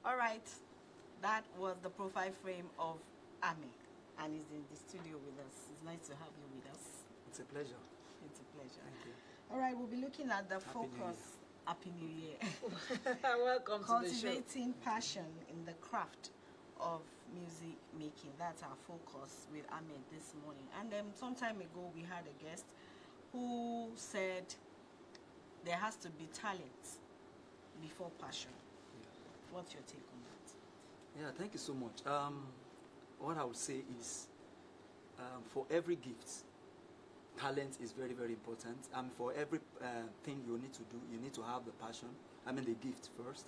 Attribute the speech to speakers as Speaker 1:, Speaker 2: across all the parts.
Speaker 1: All right, that was the profile frame of AmEE, and he's in the studio with us. It's nice to have you with us.
Speaker 2: It's a pleasure.
Speaker 1: It's a pleasure.
Speaker 2: Thank you.
Speaker 1: All right, we'll be looking at the
Speaker 2: Happy New
Speaker 1: focus. Happy New Year.
Speaker 3: Welcome to the show.
Speaker 1: Cultivating passion in the craft of music making. That's our focus with AmEE this morning. And some time ago, we had a guest who said there has to be talent before passion.
Speaker 2: Yeah.
Speaker 1: What's your take on that?
Speaker 2: Yeah, thank you so much. What I would say is, for every gift, talent is very, very important. For every thing you need to do, you need to have the passion. I mean, the gift first.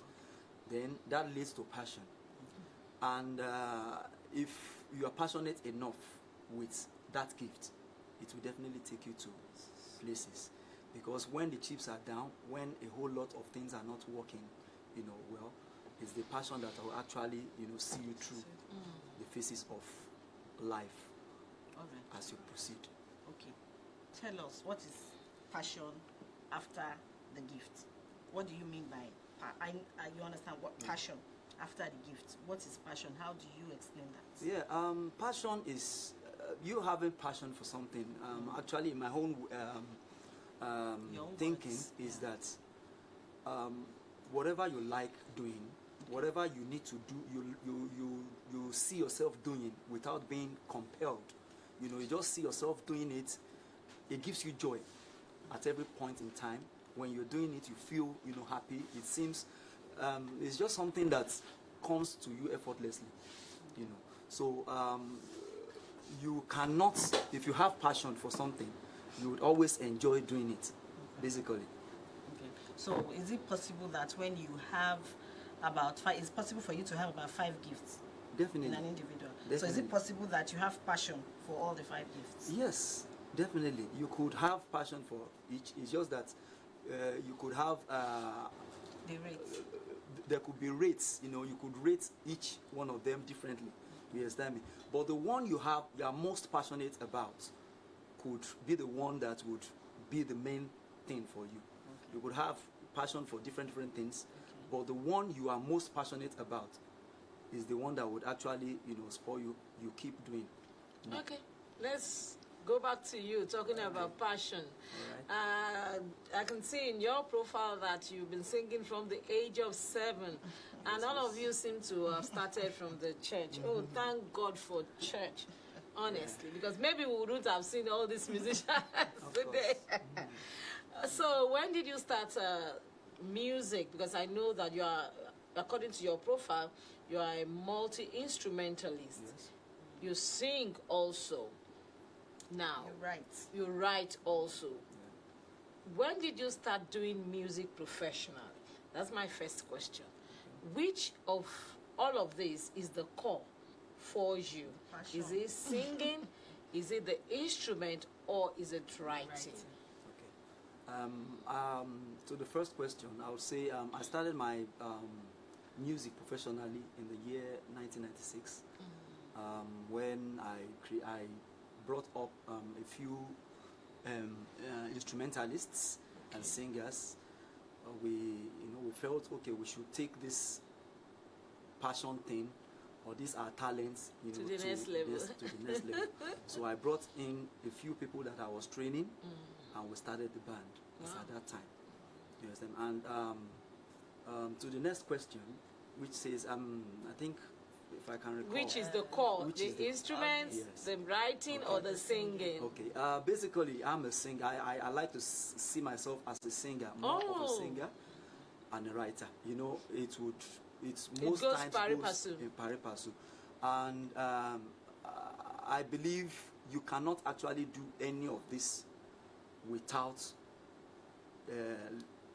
Speaker 2: Then that leads to passion. And if you are passionate enough with that gift, it will definitely take you to places. Because when the chips are down, when a whole lot of things are not working, well, it's the passion that will actually, see you through the phases of life as you proceed.
Speaker 1: Okay. Tell us, what is passion after the gift? What do you mean by you understand what passion after the gift? What is passion? How do you explain that?
Speaker 2: Yeah, passion is you having passion for something. Actually, my own thinking is that whatever you like doing, whatever you need to do, you see yourself doing without being compelled. You just see yourself doing it. It gives you joy at every point in time. When you're doing it, you feel happy. It seems it's just something that comes to you effortlessly. So you cannot, if you have passion for something, you would always enjoy doing it, basically.
Speaker 1: Okay. So is it possible that when you have about 5, it's possible for you to have about 5 gifts?
Speaker 2: Definitely.
Speaker 1: In an individual.
Speaker 2: Definitely.
Speaker 1: So is it possible that you have passion for all the 5 gifts?
Speaker 2: Yes, definitely. You could have passion for each. It's just that you could have
Speaker 1: The rates.
Speaker 2: There could be rates. You could rate each one of them differently. You understand me? But the one you are most passionate about could be the one that would be the main thing for you. Okay. You could have passion for different things, but the one you are most passionate about is the one that would actually, spur you keep doing.
Speaker 3: Okay, let's go back to you talking about passion.
Speaker 2: All right.
Speaker 3: I can see in your profile that you've been singing from the age of 7, and all of you seem to have started from the church. Oh, thank God for church, honestly, because maybe we wouldn't have seen all these musicians today. So when did you start music? Because I know that you are, according to your profile, you are a multi-instrumentalist.
Speaker 2: Yes.
Speaker 3: You sing also. Now,
Speaker 1: You
Speaker 3: you write also. Yeah. When did you start doing music professionally? That's my first question. Which of all of this is the core for you? Passion. Is it singing? Is it the instrument? Or is it writing?
Speaker 2: Okay. To the first question, I would say I started my music professionally in the year 1996 when I brought up a few instrumentalists and singers. We felt, okay, we should take this passion thing or these are talents
Speaker 3: to the next level.
Speaker 2: To the next level. So I brought in a few people that I was training and we started the band. At that time. You understand? And to the next question, which says, I think, if I can recall.
Speaker 3: Which is the core? The instruments, yes. The writing, or the singing?
Speaker 2: Okay. Basically, I'm a singer. I like to see myself as a singer, more of a singer and a writer. It's most times
Speaker 3: pari passu.
Speaker 2: In pari passu. And I believe you cannot actually do any of this without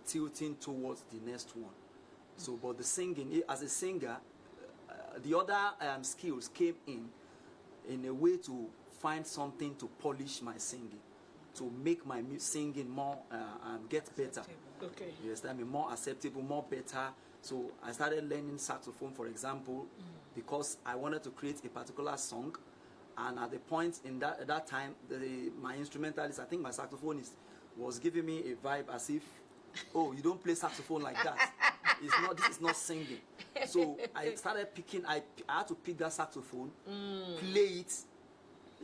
Speaker 2: tilting towards the next one. So, but the singing, as a singer, the other skills came in a way to find something to polish my singing, to make my singing more get better.
Speaker 3: Okay.
Speaker 2: You understand me? More acceptable, more better. So I started learning saxophone, for example, because I wanted to create a particular song. And at the point in that time, my instrumentalist, I think my saxophonist, was giving me a vibe as if, oh, you don't play saxophone like that. it's not. This is not singing. So I started picking. I had to pick that saxophone, play it,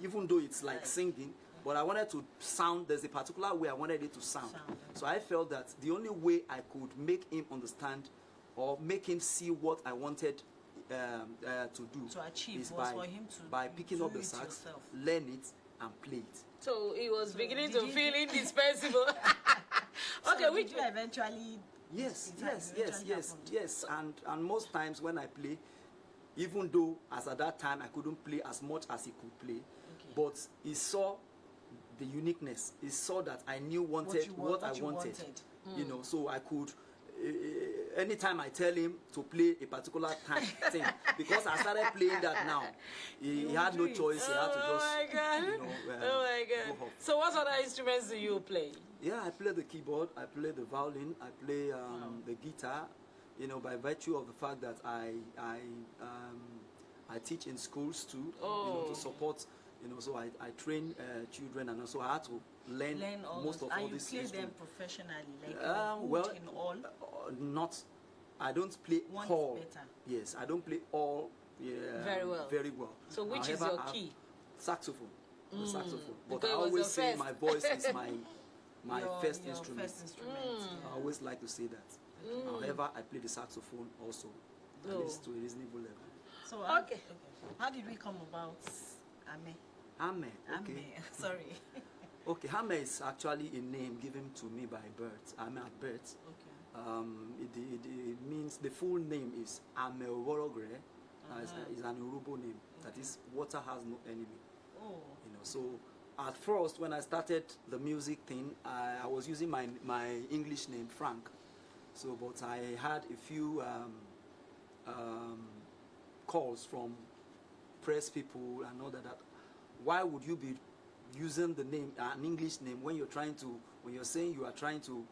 Speaker 2: even though it's like singing. But I wanted to sound. There's a particular way I wanted it to sound. So I felt that the only way I could make him understand or make him see what I wanted to do
Speaker 1: to achieve
Speaker 2: is
Speaker 1: was for him to
Speaker 2: by picking up the
Speaker 1: it
Speaker 2: sax,
Speaker 1: yourself.
Speaker 2: learn it, and play it.
Speaker 3: So he was beginning to
Speaker 1: did
Speaker 3: feel indispensable. Okay,
Speaker 1: so
Speaker 3: which
Speaker 1: did you eventually?
Speaker 2: Yes,
Speaker 1: it eventually happened?
Speaker 2: yes. And most times when I play, even though as at that time I couldn't play as much as he could play, but he saw the uniqueness. He saw that I knew what I wanted. You know, so I could. Anytime I tell him to play a particular thing, because I started playing that now, he had no choice. He had to just.
Speaker 3: Oh my God!
Speaker 2: You know,
Speaker 3: Oh my God!
Speaker 2: go off.
Speaker 3: So what other instruments do you play?
Speaker 2: Yeah, I play the keyboard, I play the violin, I play the guitar. You know, by virtue of the fact that I teach in schools too. You know, to support. You know, so I train children, and also I had to learn most of all these
Speaker 1: you play them
Speaker 2: instruments.
Speaker 1: professionally, like
Speaker 2: Well,
Speaker 1: in all.
Speaker 2: not. I don't play
Speaker 1: One is
Speaker 2: all.
Speaker 1: better.
Speaker 2: Yes, I don't play all.
Speaker 3: Very well.
Speaker 2: Very well.
Speaker 3: So which is
Speaker 2: However,
Speaker 3: your key?
Speaker 2: Saxophone. The saxophone. But
Speaker 3: Because
Speaker 2: I
Speaker 3: it was
Speaker 2: always
Speaker 3: your
Speaker 2: say
Speaker 3: first.
Speaker 2: my voice is my
Speaker 1: Your
Speaker 2: first
Speaker 1: your
Speaker 2: instrument.
Speaker 1: First instrument.
Speaker 2: I always like to say that. However, I play the saxophone also, at
Speaker 3: Oh.
Speaker 2: least to a reasonable level.
Speaker 1: So
Speaker 3: Okay.
Speaker 1: How did we come about AmEE?
Speaker 2: AmEE. Okay.
Speaker 1: AmEE. Sorry.
Speaker 2: Okay, AmEE is actually a name given to me by birth. AmEE at birth.
Speaker 1: Okay.
Speaker 2: It means, the full name is AmEE. Is an Yoruba name. That is, water has no enemy.
Speaker 1: Oh.
Speaker 2: You know, so at first when I started the music thing, I was using my English name Frank. So, but I had a few calls from press people and all that. Why would you be using the name, an English name, when you're saying you are trying to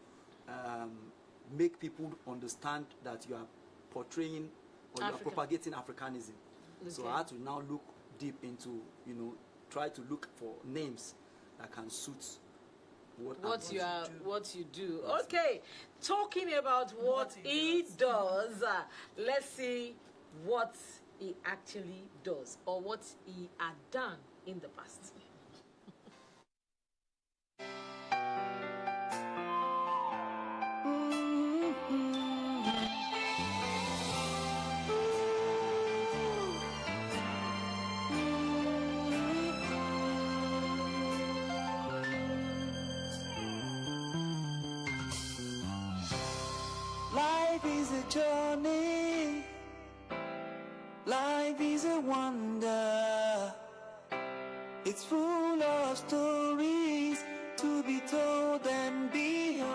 Speaker 2: make people understand that you are portraying or you are propagating Africanism?
Speaker 3: Okay.
Speaker 2: So I had to now look deep into, you know, try to look for names that can suit what
Speaker 3: you do. Okay, talking about what he does, let's see what he actually does or what he had done in the past.
Speaker 4: Life is a journey. Life is a wonder. It's full of stories to be told and beyond.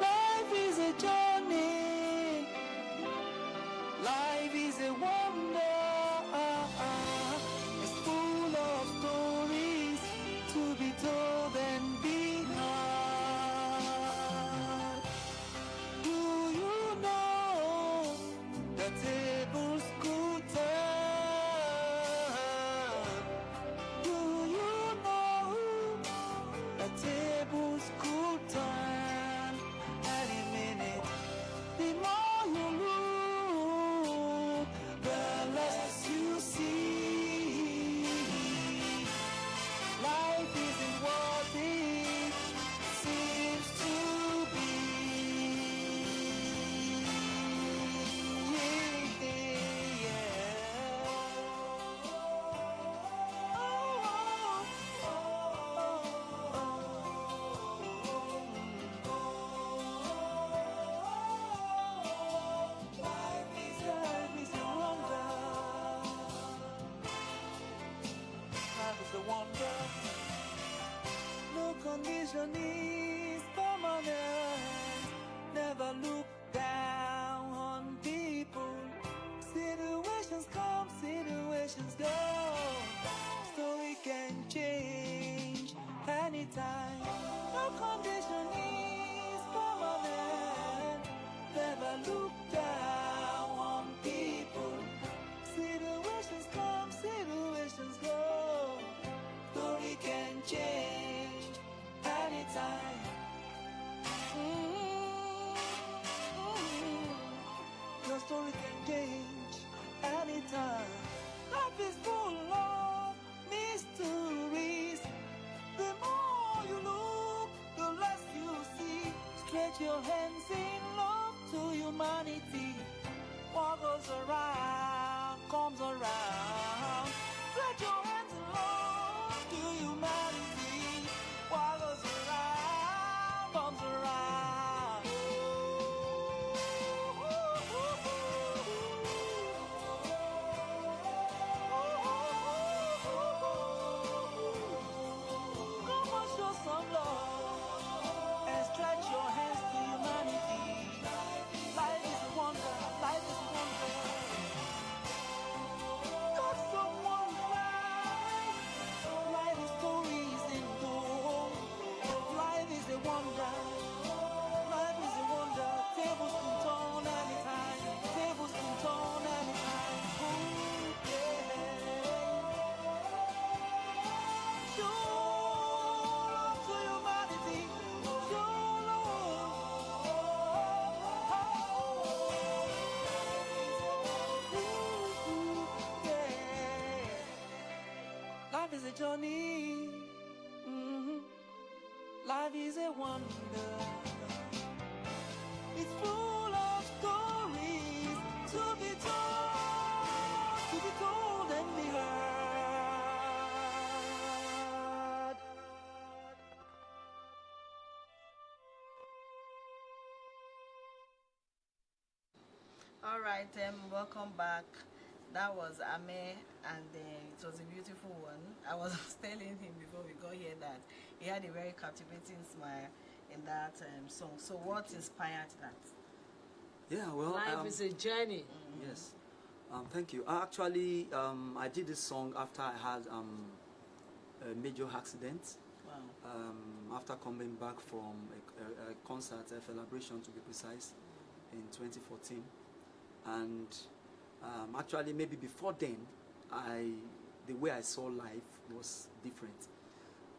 Speaker 4: Life is a journey. Life is a wonder. It's full of stories to be told and beyond. Do you know the tables could turn? Do you know the tables could turn? Any minute, the more you look, the less you see. Life isn't what it seems to be. Life is a wonder. Life is a wonder. No condition is permanent. Never look down on people. Situations come, situations go. Story can change anytime. No condition is permanent. Never look down on people. Situations come, situations go. Story can change anytime. your hands in love to humanity. What goes around comes around. Stretch your hands in love to humanity. What goes around comes around. Come on, show some love and stretch your hands to humanity. Life is a wonder, life is a wonder. Got someone life. Life is stories in gold. Life is a wonder. Life is a wonder. Tables can turn anytime. Tables can turn anytime. Ooh, yeah. Show love to humanity. Show love. Ooh, yeah. Life is a journey. Mhm. Life is a wonder. It's full of stories to be told and be heard.
Speaker 1: All right, welcome back. That was AmEE, and it was a beautiful one. I was telling him before we got here that he had a very captivating smile in that song. So what inspired that?
Speaker 2: Yeah, well,
Speaker 3: Life is a journey.
Speaker 2: yes. Thank you. Actually, I did this song after I had a major accident.
Speaker 1: Wow.
Speaker 2: After coming back from a concert, a celebration to be precise, in 2014. And actually, maybe before then, the way I saw life was different.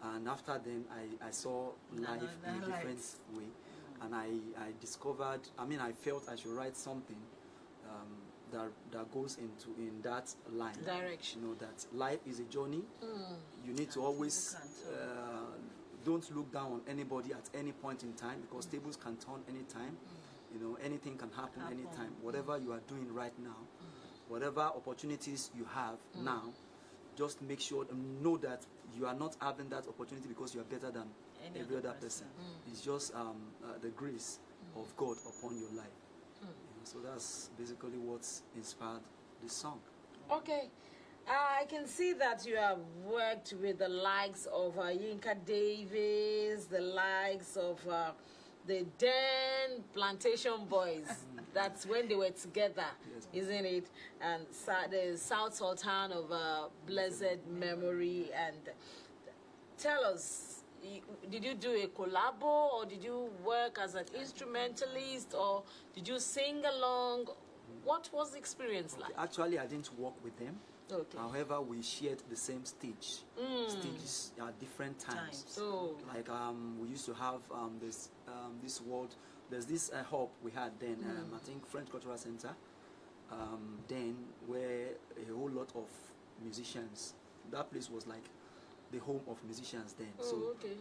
Speaker 2: And after then, I saw life in a different way. And I discovered, I felt I should write something that goes in that line.
Speaker 3: Direction.
Speaker 2: You know, that life is a journey. You need to always don't look down on anybody at any point in time, because tables can turn anytime. You know, anything can happen anytime. Whatever you are doing right now, whatever opportunities you have now, just make sure and know that you are not having that opportunity because you are better than every other person. It's just the grace of God upon your life. You know, so that's basically what's inspired this song.
Speaker 3: Okay. I can see that you have worked with the likes of Yinka Davis, the likes of the Den Plantation Boys. That's when they were together, isn't it? And the South Sultan of blessed memory. And tell us, did you do a collabo, or did you work as an instrumentalist, or did you sing along? What was the experience like?
Speaker 2: Actually, I didn't work with them.
Speaker 3: Okay.
Speaker 2: However, we shared the same stage. Stages at different times.
Speaker 3: So,
Speaker 2: like we used to have this world. There's this hub we had then. I think French Cultural Center. Then where a whole lot of musicians. That place was like the home of musicians then.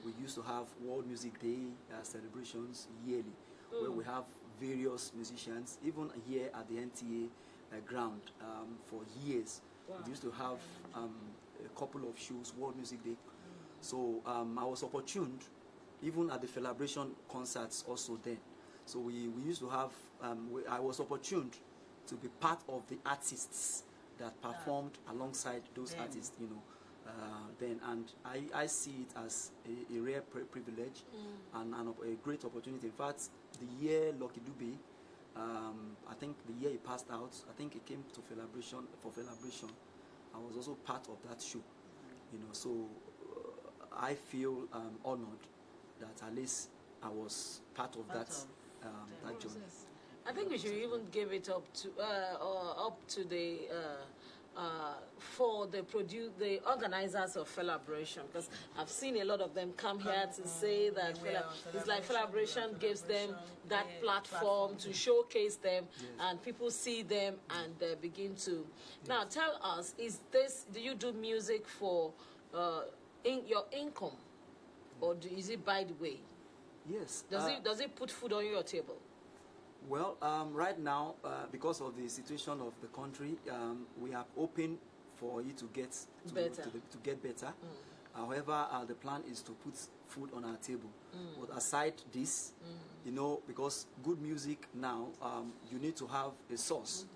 Speaker 2: We used to have World Music Day celebrations yearly, where we have various musicians. Even here at the NTA ground for years.
Speaker 3: wow.
Speaker 2: We used to have a couple of shows, World Music Day. So I was opportuned, even at the celebration concerts also then. So we used to have, I was opportuned to be part of the artists that performed alongside those artists, you know. Then, and I see it as a rare privilege and a great opportunity. In fact, the year Lucky Dube, I think the year he passed out, I think he came to celebration. I was also part of that show, you know. So I feel honored that at least I was part of that journey.
Speaker 3: I think we should even give it up to the for the organizers of celebration, because I've seen a lot of them come here to say that it's like celebration gives them that platform to showcase them, and people see them and begin to. Now tell us, do you do music for your income, or is it by the way?
Speaker 2: Yes.
Speaker 3: Does it put food on your table?
Speaker 2: Well, right now, because of the situation of the country, we are open for you to get
Speaker 3: Better.
Speaker 2: to get better. However, the plan is to put food on our table. But aside this, you know, because good music now, you need to have a source.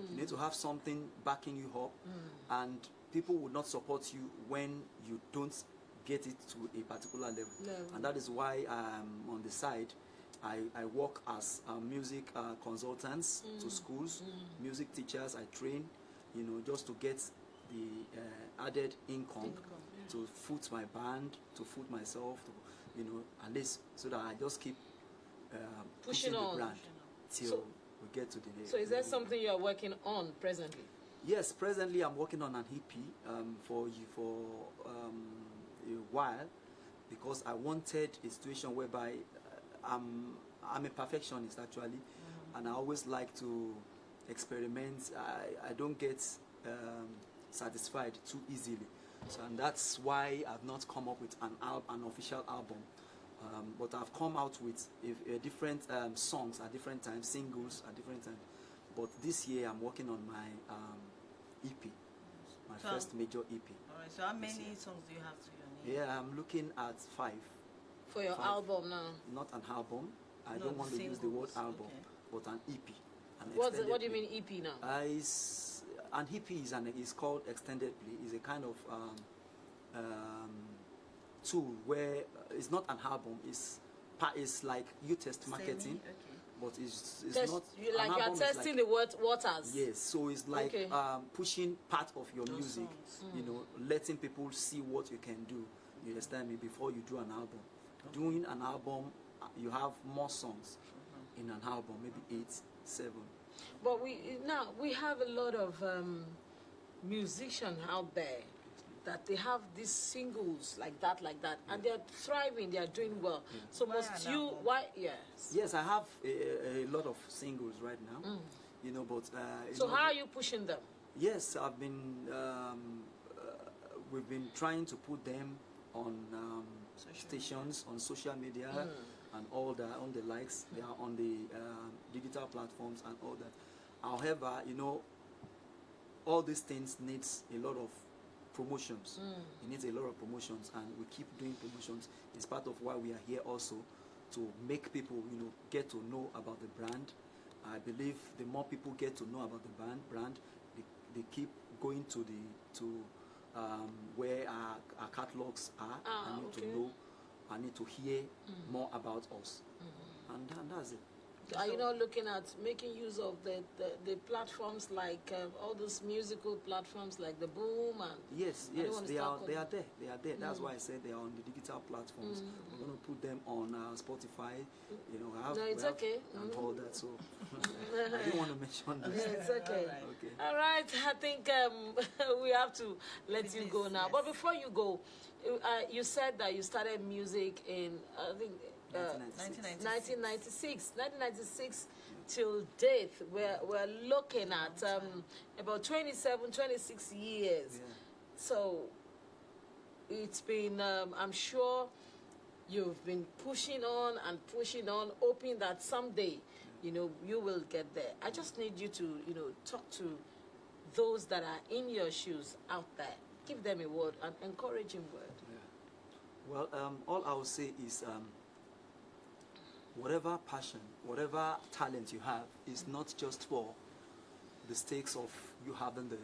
Speaker 2: You need to have something backing you up, and people will not support you when you don't get it to a particular level. And that is why on the side, I work as music consultants to schools, music teachers. I train, you know, just to get the added income to foot my band, to foot myself, to, you know, at least so that I just keep pushing the brand till we get to the next.
Speaker 3: So is there something you are working on presently?
Speaker 2: Yes, presently I'm working on an EP for a while, because I wanted a situation whereby I'm a perfectionist actually, and I always like to experiment. I don't get satisfied too easily, so, and that's why I've not come up with an official album. But I've come out with different songs at different times, singles at different times. But this year I'm working on my EP, my first major EP.
Speaker 1: Alright, so how many songs do you have to your name?
Speaker 2: Yeah, I'm looking at 5.
Speaker 3: For your album now?
Speaker 2: Not an album. I
Speaker 1: No,
Speaker 2: don't want to use the word
Speaker 1: singles,
Speaker 2: album, but an EP.
Speaker 3: What do you mean EP now?
Speaker 2: An EP is called extended play. It's a kind of tool where it's not an album. It's like you test marketing, but it's not.
Speaker 3: You are testing the waters.
Speaker 2: Yes, so it's like pushing part of your
Speaker 1: Those
Speaker 2: music.
Speaker 1: songs.
Speaker 2: You know, letting people see what you can do. You understand me? Before you do an album, doing an album, you have more songs in an album, maybe 8, 7.
Speaker 3: But we have a lot of musicians out there that they have these singles like that, and they're thriving, they're doing well. So must you? Why? Yes.
Speaker 2: Yes, I have a lot of singles right now. You know, but
Speaker 3: so how are you pushing them?
Speaker 2: Yes, I've been. We've been trying to put them on stations, on social media, and all the on the likes. They are on the digital platforms and all that. However, you know, all these things needs a lot of promotions. It needs a lot of promotions, and we keep doing promotions. It's part of why we are here also, to make people, you know, get to know about the brand. I believe the more people get to know about the brand, they keep going to where our catalogs are. I need to know, I need to hear more about us, and that's it.
Speaker 3: Are you not looking at making use of the platforms like all those musical platforms like the Boom and?
Speaker 2: Yes, they are there. They are there. That's why I said they are on the digital platforms. We're going to put them on Spotify. You know,
Speaker 3: it's okay.
Speaker 2: And all that. So I didn't want to mention this.
Speaker 3: Yeah, it's okay. All right. I think we have to let you go now. But before you go, you said that you started music in I think. 1996 till date, we're looking at about 27, 26 years. So it's been, I'm sure you've been pushing on, hoping that someday, you know, you will get there. I just need you to, you know, talk to those that are in your shoes out there. Give them a word, an encouraging word.
Speaker 2: Well, all I will say is, whatever passion, whatever talent you have is not just for the stakes of you having the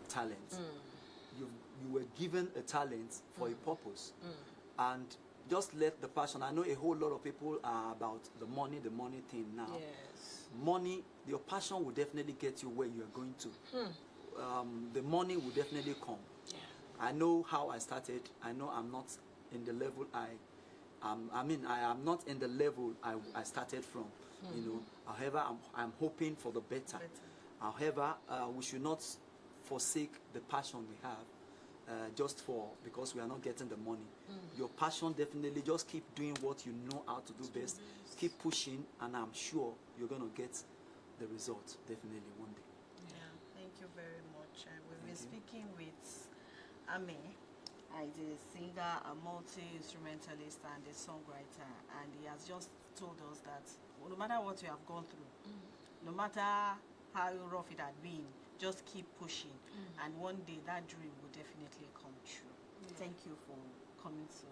Speaker 2: talent. You were given a talent for a purpose, and just let the passion. I know a whole lot of people are about the money thing now.
Speaker 3: Yes.
Speaker 2: Money, your passion will definitely get you where you are going to. The money will definitely come. I know how I started. I know I'm not in the level I am not in the level I started from, you know. However, I'm hoping for the better. However, we should not forsake the passion we have because we are not getting the money. Your passion, definitely just keep doing what you know how to do best. Keep pushing, and I'm sure you're going to get the result definitely one day.
Speaker 1: Yeah, thank you very much. We've been speaking with AmEE, He's a singer, a multi-instrumentalist, and a songwriter. And he has just told us that no matter what you have gone through, no matter how rough it had been, just keep pushing. And one day that dream will definitely come true.
Speaker 3: Yeah.
Speaker 1: Thank you for coming to